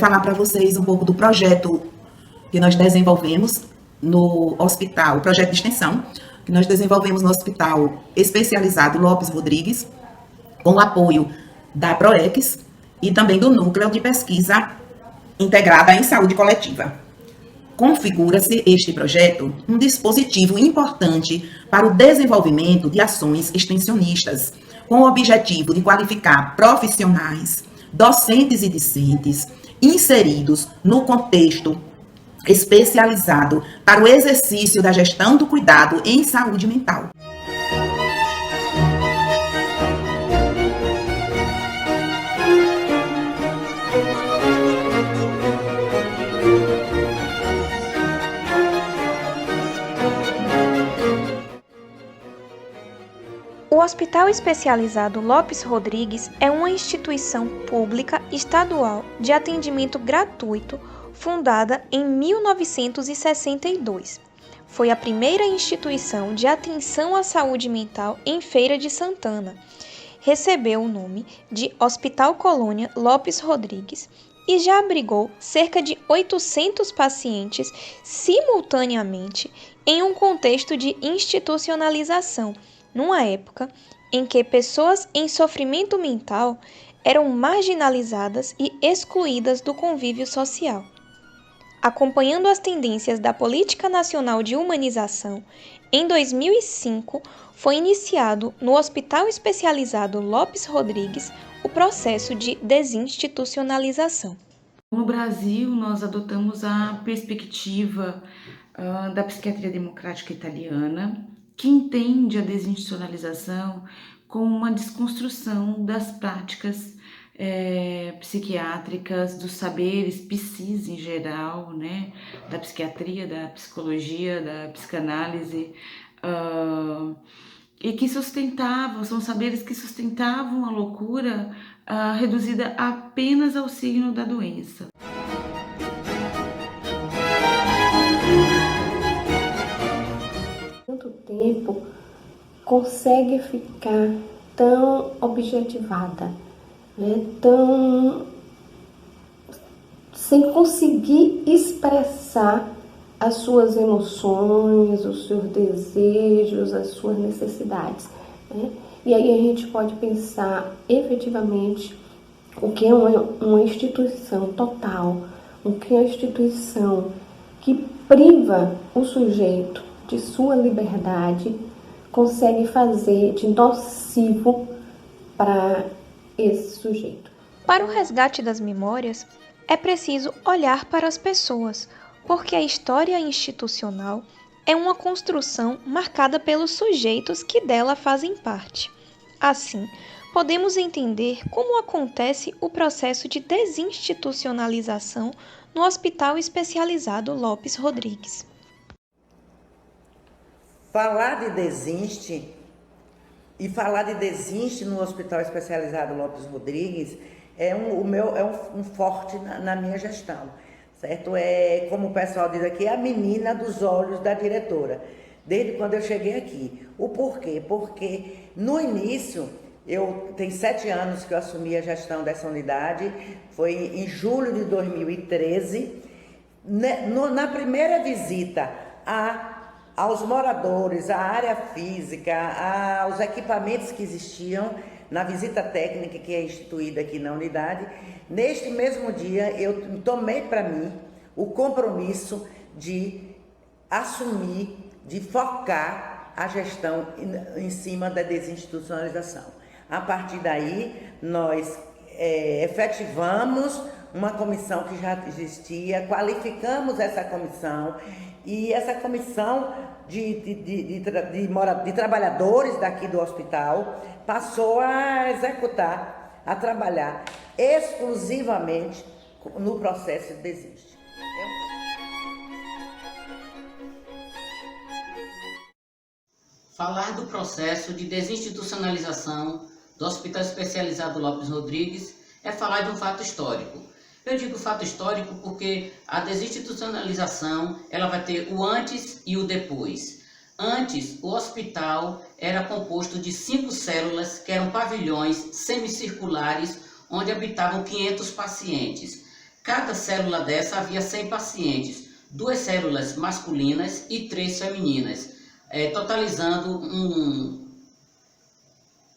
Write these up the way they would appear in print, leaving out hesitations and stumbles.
falar para vocês um pouco do projeto que nós desenvolvemos no hospital, o projeto de extensão, que nós desenvolvemos no Hospital Especializado Lopes Rodrigues, com o apoio da PROEX e também do Núcleo de Pesquisa Integrada em Saúde Coletiva. Configura-se este projeto um dispositivo importante para o desenvolvimento de ações extensionistas, com o objetivo de qualificar profissionais, docentes e discentes, inseridos no contexto especializado para o exercício da gestão do cuidado em saúde mental. O Hospital Especializado Lopes Rodrigues é uma instituição pública estadual de atendimento gratuito fundada em 1962. Foi a primeira instituição de atenção à saúde mental em Feira de Santana. Recebeu o nome de Hospital Colônia Lopes Rodrigues e já abrigou cerca de 800 pacientes simultaneamente em um contexto de institucionalização, numa época em que pessoas em sofrimento mental eram marginalizadas e excluídas do convívio social. Acompanhando as tendências da Política Nacional de Humanização, em 2005 foi iniciado no Hospital Especializado Lopes Rodrigues o processo de desinstitucionalização. No Brasil, nós adotamos a perspectiva da psiquiatria democrática italiana, que entende a desinstitucionalização como uma desconstrução das práticas psiquiátricas, dos saberes psis em geral, né, da psiquiatria, da psicologia, da psicanálise, e que são saberes que sustentavam a loucura reduzida apenas ao signo da doença. Tempo consegue ficar tão objetivada, né? Tão sem conseguir expressar as suas emoções, os seus desejos, as suas necessidades, né? E aí a gente pode pensar efetivamente o que é uma instituição total, o que é uma instituição que priva o sujeito de sua liberdade, consegue fazer de nocivo para esse sujeito. Para o resgate das memórias, é preciso olhar para as pessoas, porque a história institucional é uma construção marcada pelos sujeitos que dela fazem parte. Assim, podemos entender como acontece o processo de desinstitucionalização no Hospital Especializado Lopes Rodrigues. Falar de desinste no Hospital Especializado Lopes Rodrigues é um forte na minha gestão, certo? É, como o pessoal diz aqui, a menina dos olhos da diretora, desde quando eu cheguei aqui. O porquê? Porque no início, tem 7 anos que eu assumi a gestão dessa unidade, foi em julho de 2013, na primeira visita aos moradores, à área física, aos equipamentos que existiam, na visita técnica que é instituída aqui na unidade, neste mesmo dia eu tomei para mim o compromisso de assumir, de focar a gestão em cima da desinstitucionalização. A partir daí, nós efetivamos uma comissão que já existia, qualificamos essa comissão, e essa comissão de trabalhadores daqui do hospital passou a executar, a trabalhar exclusivamente no processo de desiste. Falar do processo de desinstitucionalização do Hospital Especializado Lopes Rodrigues é falar de um fato histórico. Eu digo fato histórico porque a desinstitucionalização ela vai ter o antes e o depois. Antes, o hospital era composto de 5 células, que eram pavilhões semicirculares, onde habitavam 500 pacientes. Cada célula dessa havia 100 pacientes, 2 células masculinas e 3 femininas, totalizando um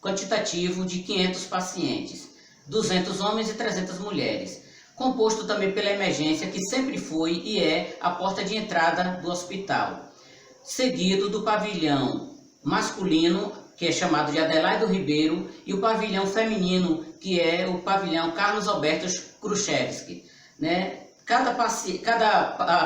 quantitativo de 500 pacientes, 200 homens e 300 mulheres, composto também pela emergência, que sempre foi e é a porta de entrada do hospital, seguido do pavilhão masculino, que é chamado de Adelaido Ribeiro, e o pavilhão feminino, que é o pavilhão Carlos Alberto Khrushchevsky, né? Cada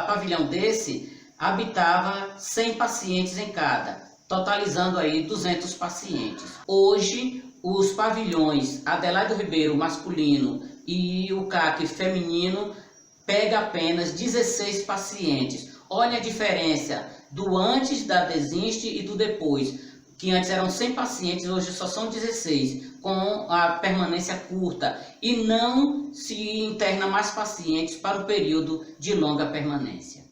pavilhão desse habitava 100 pacientes em cada, totalizando aí 200 pacientes. Hoje, os pavilhões Adelaido Ribeiro masculino e o CAC feminino pega apenas 16 pacientes. Olha a diferença do antes da Desinst e do depois, que antes eram 100 pacientes, hoje só são 16, com a permanência curta, e não se interna mais pacientes para o período de longa permanência.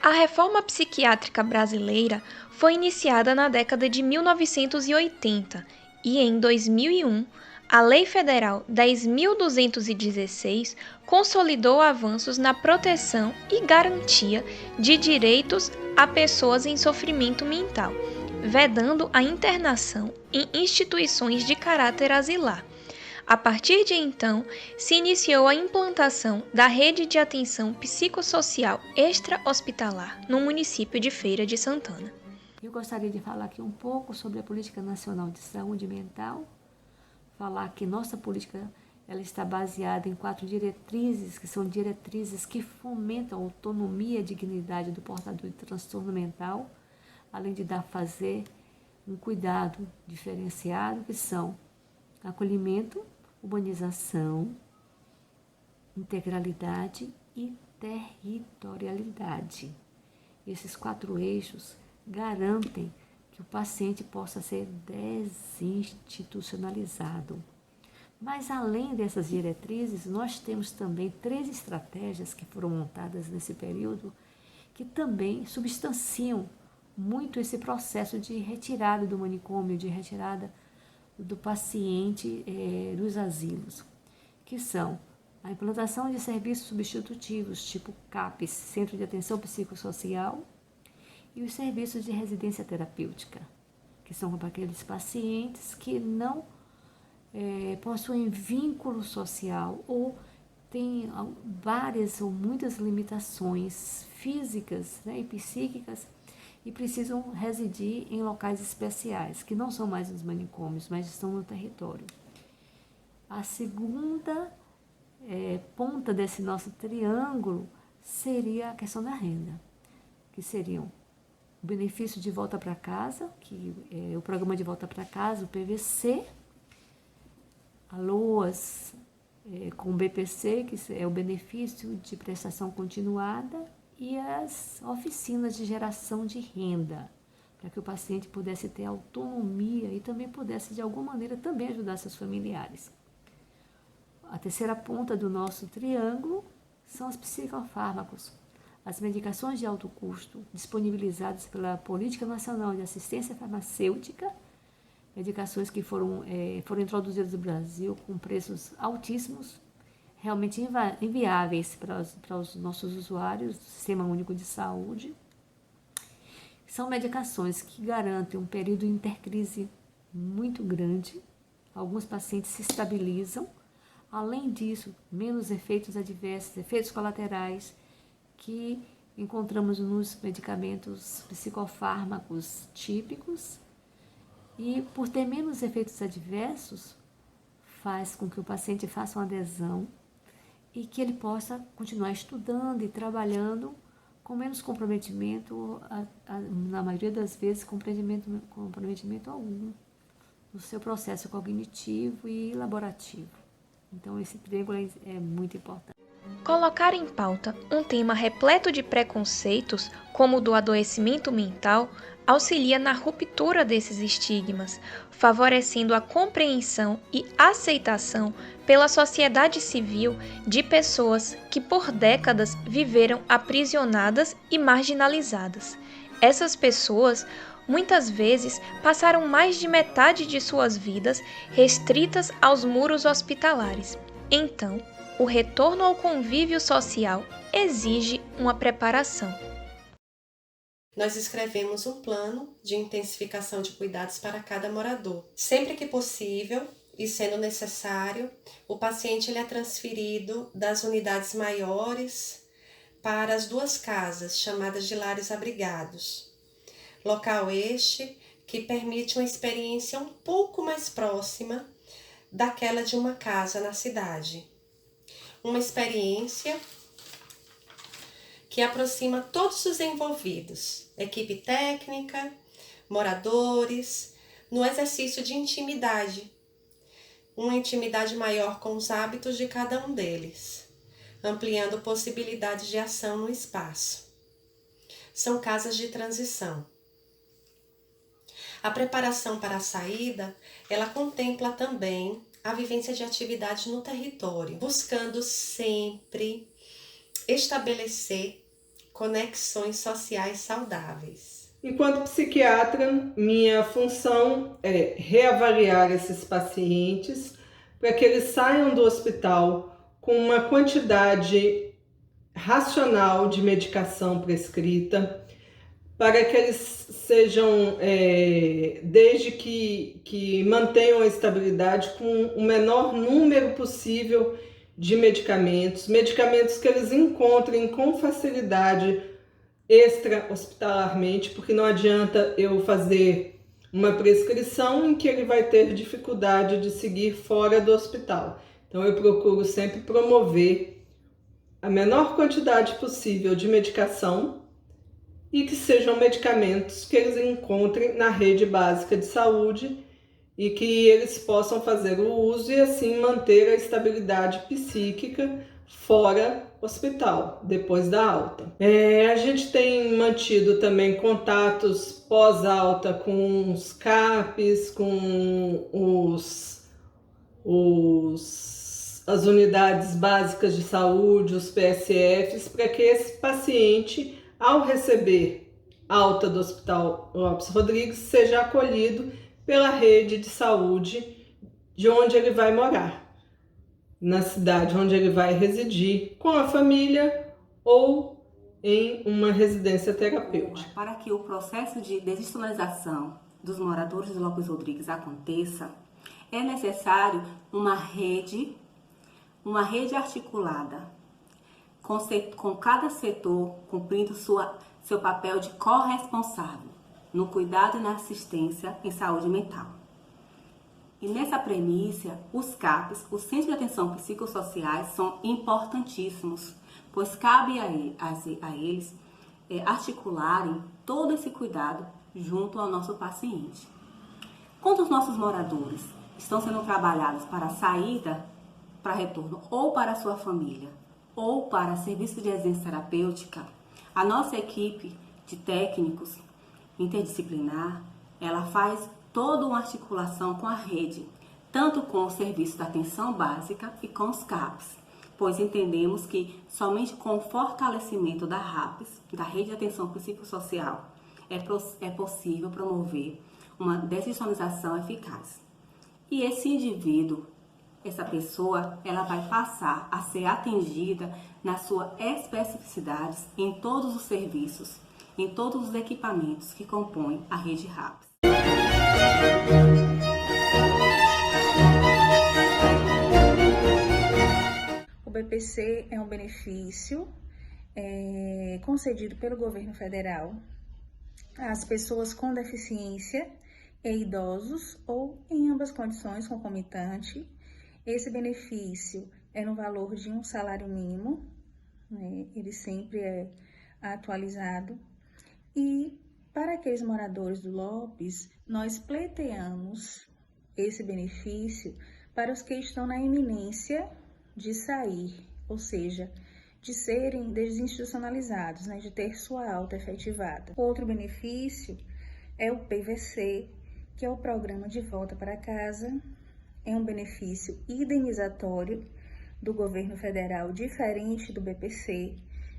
A reforma psiquiátrica brasileira foi iniciada na década de 1980 e, em 2001, a Lei Federal 10.216 consolidou avanços na proteção e garantia de direitos a pessoas em sofrimento mental, vedando a internação em instituições de caráter asilar. A partir de então, se iniciou a implantação da rede de atenção psicossocial extra-hospitalar no município de Feira de Santana. Eu gostaria de falar aqui um pouco sobre a Política Nacional de Saúde Mental, falar que nossa política ela está baseada em 4 diretrizes, que são diretrizes que fomentam a autonomia e dignidade do portador de transtorno mental, além de fazer um cuidado diferenciado, que são acolhimento, humanização, integralidade e territorialidade. Esses 4 eixos garantem que o paciente possa ser desinstitucionalizado. Mas, além dessas diretrizes, nós temos também 3 estratégias que foram montadas nesse período que também substanciam muito esse processo de retirada do manicômio, de retirada do paciente dos asilos, que são a implantação de serviços substitutivos, tipo CAPS, Centro de Atenção Psicossocial, e os serviços de residência terapêutica, que são para aqueles pacientes que não possuem vínculo social ou têm várias ou muitas limitações físicas, né, e psíquicas, e precisam residir em locais especiais, que não são mais os manicômios, mas estão no território. A segunda ponta desse nosso triângulo seria a questão da renda, que seriam o benefício de volta para casa, que é o programa de volta para casa, o PVC, a LOAS com o BPC, que é o benefício de prestação continuada, e as oficinas de geração de renda, para que o paciente pudesse ter autonomia e também pudesse, de alguma maneira, também ajudar seus familiares. A terceira ponta do nosso triângulo são os psicofármacos, as medicações de alto custo disponibilizadas pela Política Nacional de Assistência Farmacêutica, medicações que foram introduzidas no Brasil com preços altíssimos, realmente inviáveis para os nossos usuários do Sistema Único de Saúde. São medicações que garantem um período de intercrise muito grande. Alguns pacientes se estabilizam. Além disso, menos efeitos adversos, efeitos colaterais que encontramos nos medicamentos psicofármacos típicos. E por ter menos efeitos adversos, faz com que o paciente faça uma adesão e que ele possa continuar estudando e trabalhando com menos comprometimento, na maioria das vezes, comprometimento algum no seu processo cognitivo e laborativo. Então, esse triângulo é muito importante. Colocar em pauta um tema repleto de preconceitos, como o do adoecimento mental, auxilia na ruptura desses estigmas, favorecendo a compreensão e aceitação pela sociedade civil de pessoas que por décadas viveram aprisionadas e marginalizadas. Essas pessoas muitas vezes passaram mais de metade de suas vidas restritas aos muros hospitalares. Então, o retorno ao convívio social exige uma preparação. Nós escrevemos um plano de intensificação de cuidados para cada morador. Sempre que possível e sendo necessário, o paciente ele é transferido das unidades maiores para as 2 casas, chamadas de lares abrigados. Local este que permite uma experiência um pouco mais próxima daquela de uma casa na cidade. Uma experiência que aproxima todos os envolvidos, equipe técnica, moradores, no exercício de intimidade, uma intimidade maior com os hábitos de cada um deles, ampliando possibilidades de ação no espaço. São casas de transição. A preparação para a saída, ela contempla também a vivência de atividades no território, buscando sempre estabelecer conexões sociais saudáveis. Enquanto psiquiatra, minha função é reavaliar esses pacientes para que eles saiam do hospital com uma quantidade racional de medicação prescrita, para que eles sejam, desde que mantenham a estabilidade com o menor número possível de medicamentos que eles encontrem com facilidade extra-hospitalarmente, porque não adianta eu fazer uma prescrição em que ele vai ter dificuldade de seguir fora do hospital. Então eu procuro sempre promover a menor quantidade possível de medicação e que sejam medicamentos que eles encontrem na rede básica de saúde e que eles possam fazer o uso e assim manter a estabilidade psíquica fora hospital, depois da alta. A gente tem mantido também contatos pós-alta com os CAPs, com as unidades básicas de saúde, os PSFs, para que esse paciente, ao receber alta do Hospital Lopes Rodrigues, seja acolhido pela rede de saúde de onde ele vai morar, na cidade onde ele vai residir, com a família ou em uma residência terapêutica. Para que o processo de desinstitucionalização dos moradores do Lopes Rodrigues aconteça, é necessário uma rede articulada, com cada setor cumprindo seu papel de corresponsável no cuidado e na assistência em saúde mental. E nessa premissa, os CAPs, os Centros de Atenção Psicossociais, são importantíssimos, pois cabe a eles articularem todo esse cuidado junto ao nosso paciente. Quando os nossos moradores estão sendo trabalhados para a saída, para retorno, ou para a sua família, ou para serviço de residência terapêutica, a nossa equipe de técnicos interdisciplinar, ela faz toda uma articulação com a rede, tanto com o serviço da atenção básica e com os CAPs, pois entendemos que somente com o fortalecimento da RAPS, da Rede de Atenção Psicossocial, é possível promover uma desinstitucionalização eficaz. E esse indivíduo, essa pessoa, ela vai passar a ser atendida na sua especificidade em todos os serviços, em todos os equipamentos que compõem a rede RAPS. O BPC é um benefício concedido pelo governo federal às pessoas com deficiência e idosos ou em ambas condições concomitante. Esse benefício é no valor de um salário mínimo, né? Ele sempre é atualizado. E para aqueles moradores do Lopes, nós pleiteamos esse benefício para os que estão na iminência de sair, ou seja, de serem desinstitucionalizados, né, de ter sua alta efetivada. Outro benefício é o PVC, que é o Programa de Volta para Casa. É um benefício indenizatório do governo federal, diferente do BPC,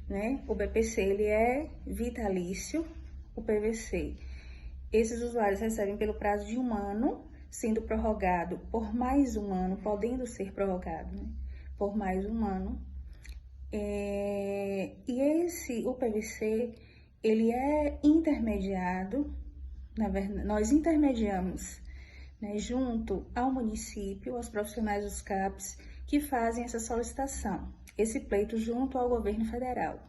né? O BPC ele é vitalício, o PVC. Esses usuários recebem pelo prazo de 1 ano, sendo prorrogado por mais 1 ano, podendo ser prorrogado, né? por mais um ano. E o PVC, ele é intermediado, na verdade, nós intermediamos, né, junto ao município, aos profissionais dos CAPs que fazem essa solicitação, esse pleito junto ao governo federal,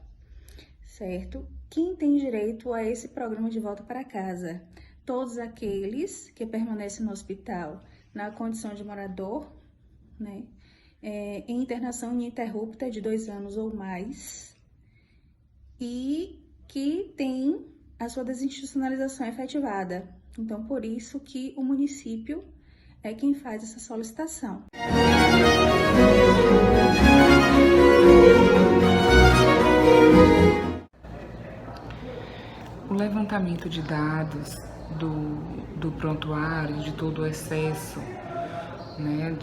certo? Quem tem direito a esse programa de volta para casa? Todos aqueles que permanecem no hospital na condição de morador, né, em internação ininterrupta de 2 anos ou mais, e que tem a sua desinstitucionalização efetivada. Então, por isso que o município é quem faz essa solicitação. O levantamento de dados do prontuário, de todo o excesso, né,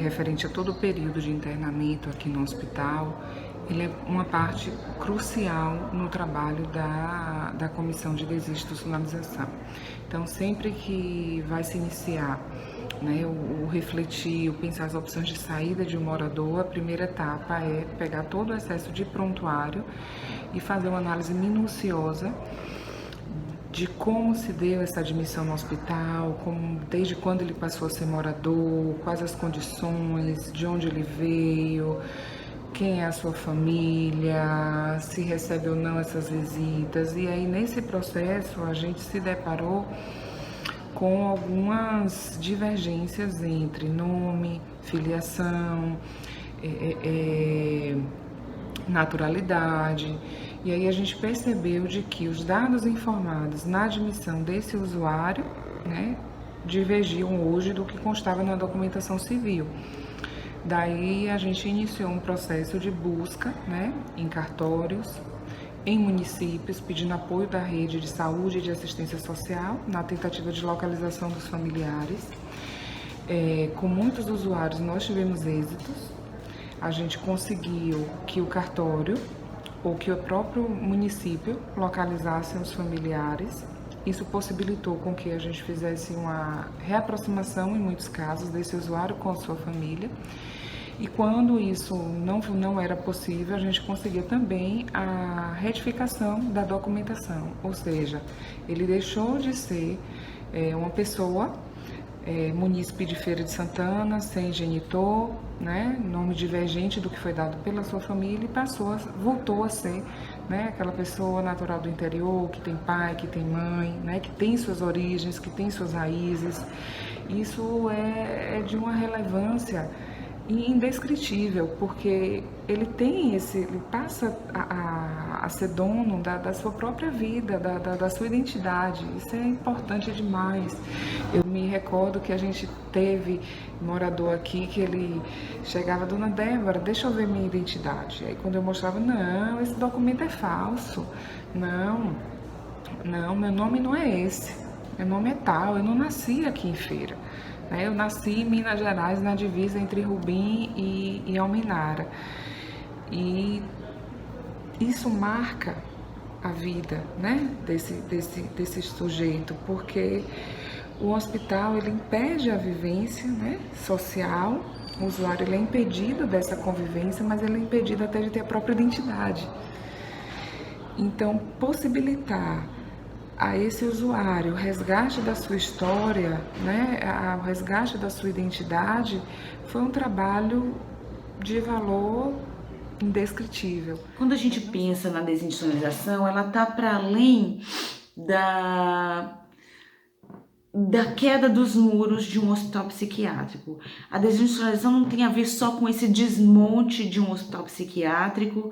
referente a todo o período de internamento aqui no hospital, ele é uma parte crucial no trabalho da Comissão de Desinstitucionalização. Então, sempre que vai se iniciar, né, o refletir, o pensar as opções de saída de um morador, a primeira etapa é pegar todo o excesso de prontuário e fazer uma análise minuciosa de como se deu essa admissão no hospital, desde quando ele passou a ser morador, quais as condições, de onde ele veio, quem é a sua família, se recebe ou não essas visitas. E aí, nesse processo, a gente se deparou com algumas divergências entre nome, filiação, naturalidade. E aí a gente percebeu de que os dados informados na admissão desse usuário, né, divergiam hoje do que constava na documentação civil. Daí a gente iniciou um processo de busca, né, em cartórios, em municípios, pedindo apoio da rede de saúde e de assistência social na tentativa de localização dos familiares. Com muitos usuários nós tivemos êxitos. A gente conseguiu que o cartório ou que o próprio município localizasse os familiares. Isso possibilitou com que a gente fizesse uma reaproximação, em muitos casos, desse usuário com a sua família. E quando isso não era possível, a gente conseguia também a retificação da documentação. Ou seja, ele deixou de ser uma pessoa munícipe de Feira de Santana, sem genitor, né, nome divergente do que foi dado pela sua família, e voltou a ser, né, aquela pessoa natural do interior, que tem pai, que tem mãe, né, que tem suas origens, que tem suas raízes. Isso é de uma relevância indescritível, porque ele passa a ser dono da sua própria vida, da sua identidade. Isso é importante demais. Eu me recordo que a gente teve um morador aqui que ele chegava: Dona Débora, deixa eu ver minha identidade. Aí quando eu mostrava: não, esse documento é falso, não, meu nome não é esse, meu nome é tal, eu não nasci aqui em Feira. Eu nasci em Minas Gerais, na divisa entre Rubim e Almenara. E isso marca a vida, né, desse sujeito, porque o hospital ele impede a vivência, né, social. O usuário ele é impedido dessa convivência, mas ele é impedido até de ter a própria identidade. Então, possibilitar a esse usuário o resgate da sua história, né, o resgate da sua identidade, foi um trabalho de valor indescritível. Quando a gente pensa na desinstitucionalização, ela está para além da queda dos muros de um hospital psiquiátrico. A desinstitucionalização não tem a ver só com esse desmonte de um hospital psiquiátrico,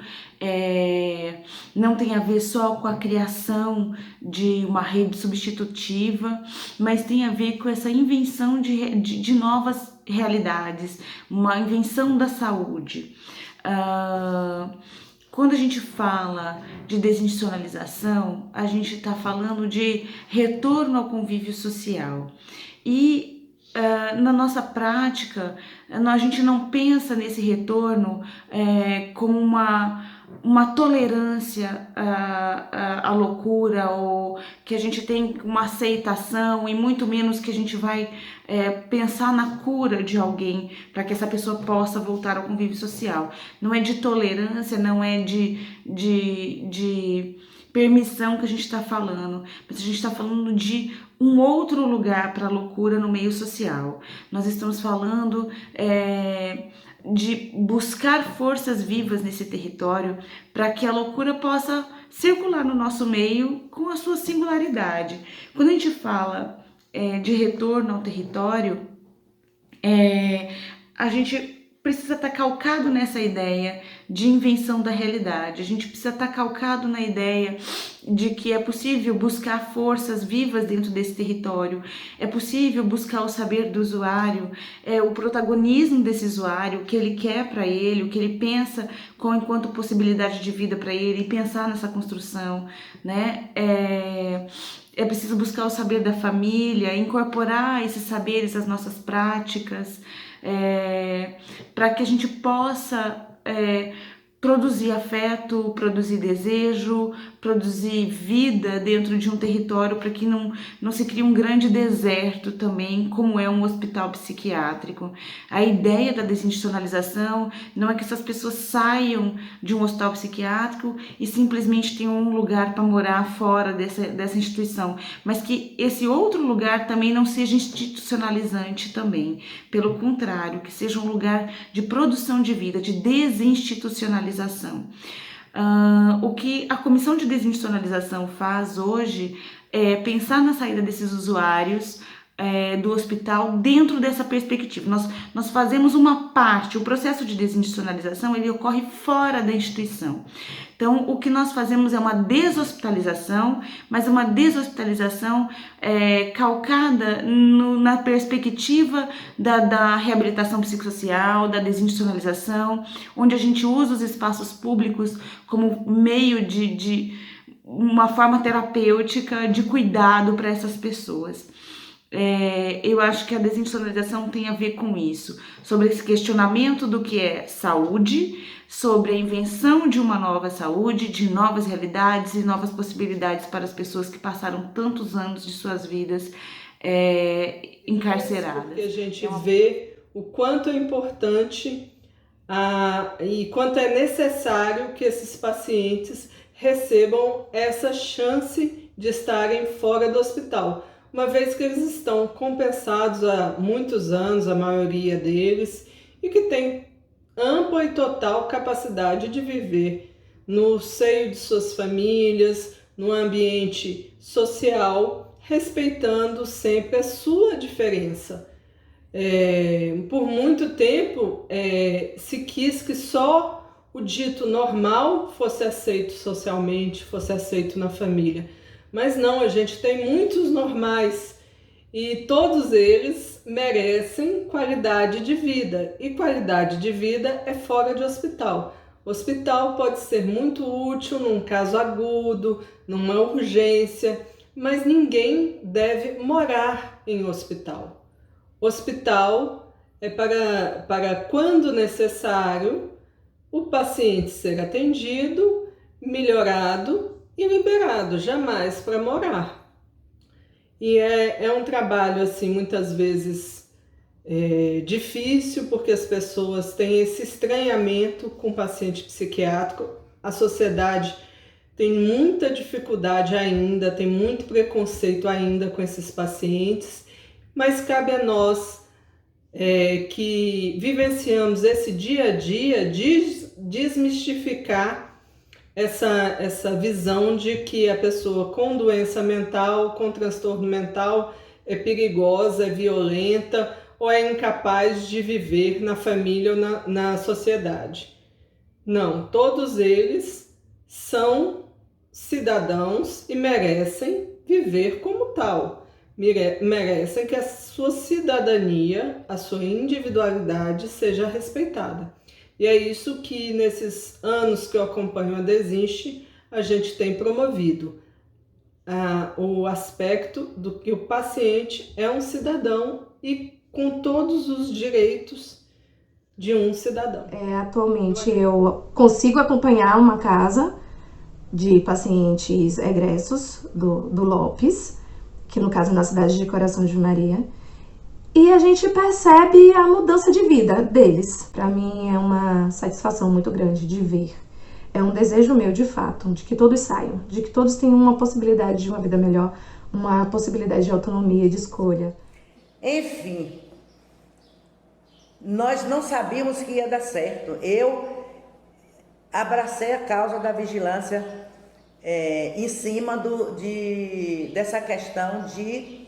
não tem a ver só com a criação de uma rede substitutiva, mas tem a ver com essa invenção de novas realidades, uma invenção da saúde. Quando a gente fala de desinstitucionalização, a gente está falando de retorno ao convívio social. E na nossa prática, a gente não pensa nesse retorno como uma tolerância à loucura, ou que a gente tem uma aceitação, e muito menos que a gente vai pensar na cura de alguém para que essa pessoa possa voltar ao convívio social. Não é de tolerância, não é de permissão que a gente está falando, mas a gente está falando de um outro lugar para a loucura no meio social. Nós estamos falando de buscar forças vivas nesse território para que a loucura possa circular no nosso meio com a sua singularidade. Quando a gente fala de retorno ao território, a gente precisa estar calcado nessa ideia de invenção da realidade. A gente precisa estar calcado na ideia de que é possível buscar forças vivas dentro desse território, é possível buscar o saber do usuário, o protagonismo desse usuário, o que ele quer para ele, o que ele pensa enquanto possibilidade de vida para ele, e pensar nessa construção, né? É preciso buscar o saber da família, incorporar esses saberes às nossas práticas, para que a gente possa produzir afeto, produzir desejo, produzir vida dentro de um território, para que não se crie um grande deserto também, como é um hospital psiquiátrico. A ideia da desinstitucionalização não é que essas pessoas saiam de um hospital psiquiátrico e simplesmente tenham um lugar para morar fora dessa instituição, mas que esse outro lugar também não seja institucionalizante também. Pelo contrário, que seja um lugar de produção de vida, de desinstitucionalização. O que a Comissão de Desinstitucionalização faz hoje é pensar na saída desses usuários do hospital dentro dessa perspectiva. Nós fazemos uma parte, o processo de desinstitucionalização ele ocorre fora da instituição. Então, o que nós fazemos é uma deshospitalização, mas uma deshospitalização calcada na perspectiva da reabilitação psicossocial, da desinstitucionalização, onde a gente usa os espaços públicos como meio de uma forma terapêutica de cuidado para essas pessoas. Eu acho que a desinstitucionalização tem a ver com isso, sobre esse questionamento do que é saúde, sobre a invenção de uma nova saúde, de novas realidades e novas possibilidades para as pessoas que passaram tantos anos de suas vidas encarceradas. Porque a gente vê o quanto é importante e quanto é necessário que esses pacientes recebam essa chance de estarem fora do hospital, uma vez que eles estão compensados há muitos anos, a maioria deles, e que tem ampla e total capacidade de viver no seio de suas famílias, no ambiente social, respeitando sempre a sua diferença. Por muito tempo se quis que só o dito normal fosse aceito socialmente, fosse aceito na família. Mas não, a gente tem muitos normais e todos eles merecem qualidade de vida. E qualidade de vida é fora de hospital. O hospital pode ser muito útil num caso agudo, numa urgência, mas ninguém deve morar em hospital. Hospital é para quando necessário, o paciente ser atendido, melhorado e liberado, jamais para morar. E é um trabalho, assim, muitas vezes difícil, porque as pessoas têm esse estranhamento com o paciente psiquiátrico. A sociedade tem muita dificuldade ainda, tem muito preconceito ainda com esses pacientes, mas cabe a nós que vivenciamos esse dia a dia desmistificar essa visão de que a pessoa com doença mental, com transtorno mental, é perigosa, é violenta ou é incapaz de viver na família ou na sociedade. Não, todos eles são cidadãos e merecem viver como tal. Merecem que a sua cidadania, a sua individualidade seja respeitada. E é isso que nesses anos que eu acompanho a Desinste, a gente tem promovido. O aspecto do que o paciente é um cidadão e com todos os direitos de um cidadão. Atualmente eu consigo acompanhar uma casa de pacientes egressos do Lopes, que no caso na cidade de Coração de Maria, e a gente percebe a mudança de vida deles. Para mim é uma satisfação muito grande de ver. É um desejo meu, de fato, de que todos saiam, de que todos tenham uma possibilidade de uma vida melhor, uma possibilidade de autonomia, de escolha. Enfim, nós não sabíamos que ia dar certo. Eu abracei a causa da vigilância em cima dessa questão de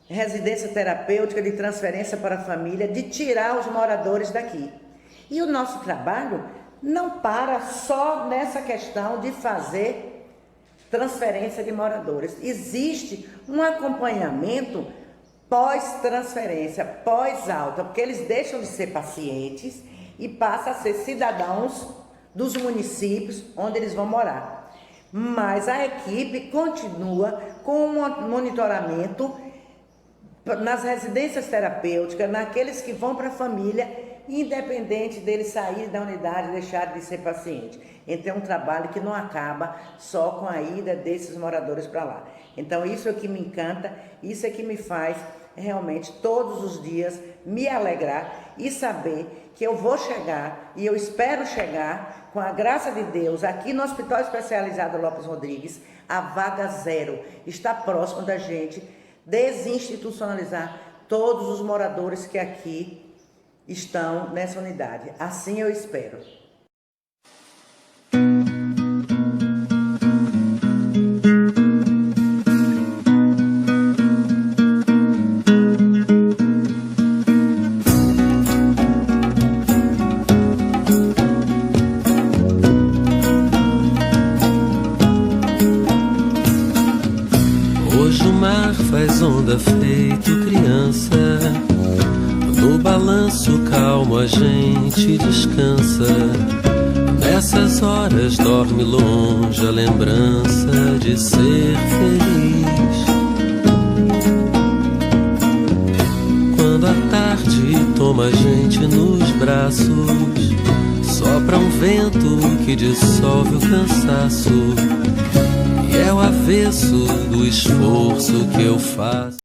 residência terapêutica, de transferência para a família, de tirar os moradores daqui. E o nosso trabalho não para só nessa questão de fazer transferência de moradores. Existe um acompanhamento pós-transferência, pós-alta, porque eles deixam de ser pacientes e passam a ser cidadãos dos municípios onde eles vão morar. Mas a equipe continua com um monitoramento nas residências terapêuticas, naqueles que vão para a família, independente deles sair da unidade e deixar de ser paciente. Então é um trabalho que não acaba só com a ida desses moradores para lá. Então isso é o que me encanta, isso é que me faz realmente todos os dias me alegrar e saber que eu vou chegar, e eu espero chegar, com a graça de Deus, aqui no Hospital Especializado Lopes Rodrigues, a vaga zero. Está próximo da gente desinstitucionalizar todos os moradores que aqui estão nessa unidade. Assim eu espero. Hoje o mar faz onda feito criança. No balanço calmo a gente descansa. Nessas horas dorme longe a lembrança de ser feliz. Quando a tarde toma a gente nos braços, sopra um vento que dissolve o cansaço. E é o avesso do esforço que eu faço.